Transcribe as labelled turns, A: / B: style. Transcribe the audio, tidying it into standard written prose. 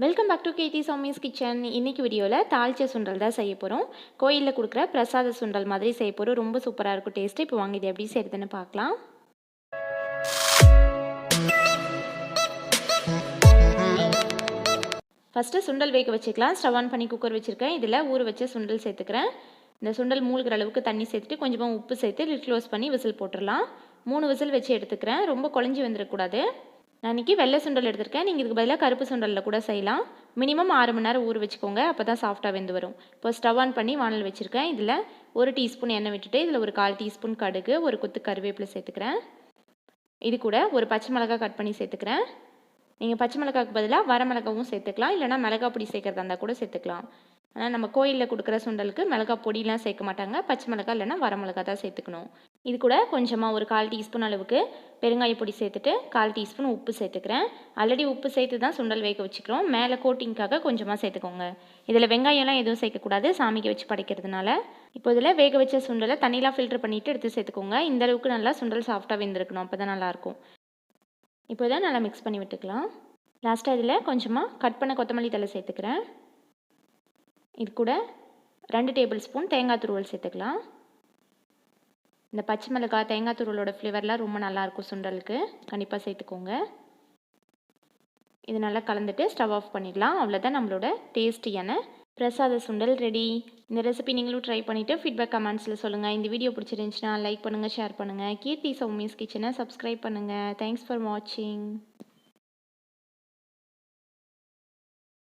A: Welcome back to KD Soumi's kitchen. இன்னைக்கு வீடியோவில் தாளிச்ச சுண்டல் தான் செய்ய போகிறோம். கோயிலில் கொடுக்குற பிரசாத சுண்டல் மாதிரி செய்ய போகிறோம். ரொம்ப சூப்பராக இருக்கும் டேஸ்ட்டு. இப்போ வாங்க இது எப்படி செய்யறதுன்னு பார்க்கலாம். ஃபஸ்ட்டு சுண்டல் வேக வச்சுக்கலாம். ஸ்டவ் ஆன் பண்ணி குக்கர் வச்சுருக்கேன். இதில் ஊற வச்ச சுண்டல் சேர்த்துக்கிறேன். இந்த சுண்டல் மூழ்கிற அளவுக்கு தண்ணி சேர்த்துட்டு கொஞ்சமாக உப்பு சேர்த்து லிட் க்ளோஸ் பண்ணி விசில் போட்டுடலாம். 3 விசில் வச்சு எடுத்துக்கிறேன். ரொம்ப குழஞ்சி வந்துடக்கூடாது. நான் இன்றைக்கி வெள்ளை சுண்டல் எடுத்திருக்கேன். நீங்கள் இதுக்கு பதிலாக கருப்பு சுண்டலில் கூட செய்யலாம். மினிமம் 6 மணி நேரம் ஊற வச்சுக்கோங்க. அப்போ தான் சாஃப்டாக வெந்து வரும். இப்போ ஸ்டவ் ஆன் பண்ணி வானல் வச்சுருக்கேன். இதில் 1 டீஸ்பூன் எண்ணெய் விட்டுட்டு இதில் ஒரு 1/4 டீஸ்பூன் கடுகு, ஒரு கொத்து கருவேப்பிலை சேர்த்துக்கிறேன். இது கூட ஒரு பச்சை மிளகாய் கட் பண்ணி சேர்த்துக்கிறேன். நீங்கள் பச்சை மிளகாய்க்கு பதிலாக வரமிளகாவும் சேர்த்துக்கலாம். இல்லைனா மிளகா பொடி சேர்க்குறதா இருந்தால் கூட சேர்த்துக்கலாம். ஆனால் நம்ம கோயிலில் கொடுக்குற சுண்டலுக்கு மிளகா பொடியெலாம் சேர்க்க மாட்டாங்க. பச்சை மிளகாய் இல்லைனா வரமிளகா தான் சேர்த்துக்கணும். இது கூட கொஞ்சமாக ஒரு 1/4 டீஸ்பூன் அளவுக்கு பெருங்காய பொடி சேர்த்துட்டு 1/4 டீஸ்பூன் உப்பு சேர்த்துக்கிறேன். ஆல்ரெடி உப்பு சேர்த்து தான் சுண்டல் வேக வச்சுக்கிறோம். மேலே கோட்டிங்காக கொஞ்சமாக சேர்த்துக்கோங்க. இதில் வெங்காயம்லாம் எதுவும் சேர்க்கக்கூடாது, சாமிக்கு வச்சு படைக்கிறதுனால. இப்போ இதில் வேக வச்ச சுண்டலை தண்ணியெலாம் ஃபில்டர் பண்ணிவிட்டு எடுத்து சேர்த்துக்கோங்க. இந்த அளவுக்கு நல்லா சுண்டல் சாஃப்டாக வெந்திருக்கணும். அப்போ தான் நல்லாயிருக்கும். இப்போ இதை நல்லா மிக்ஸ் பண்ணி விட்டுக்கலாம். லாஸ்ட்டாக இதில் கொஞ்சமாக கட் பண்ண கொத்தமல்லி தழை சேர்த்துக்கிறேன். இது கூட 2 டேபிள் ஸ்பூன் தேங்காய் துருவல் சேர்த்துக்கலாம். இந்த பச்சை மிளகாய் தேங்காய் துருவலோட ஃப்ளேவர்லாம் ரொம்ப நல்லாயிருக்கும் சுண்டலுக்கு. கண்டிப்பாக சேர்த்துக்கோங்க. இது நல்லா கலந்துட்டு ஸ்டவ் ஆஃப் பண்ணிடலாம். அவ்வளோதான் நம்மளோட டேஸ்டியான பிரசாத சுண்டல் ரெடி. இந்த ரெசிபி நீங்களும் ட்ரை பண்ணிவிட்டு ஃபீட்பேக் கமெண்ட்ஸில் சொல்லுங்கள். இந்த வீடியோ பிடிச்சிருந்துச்சுன்னா லைக் பண்ணுங்கள், ஷேர் பண்ணுங்கள். கீர்த்தி சௌமிஸ் கிச்சனை சப்ஸ்கிரைப் பண்ணுங்கள். தேங்க்ஸ் ஃபார் வாட்சிங்.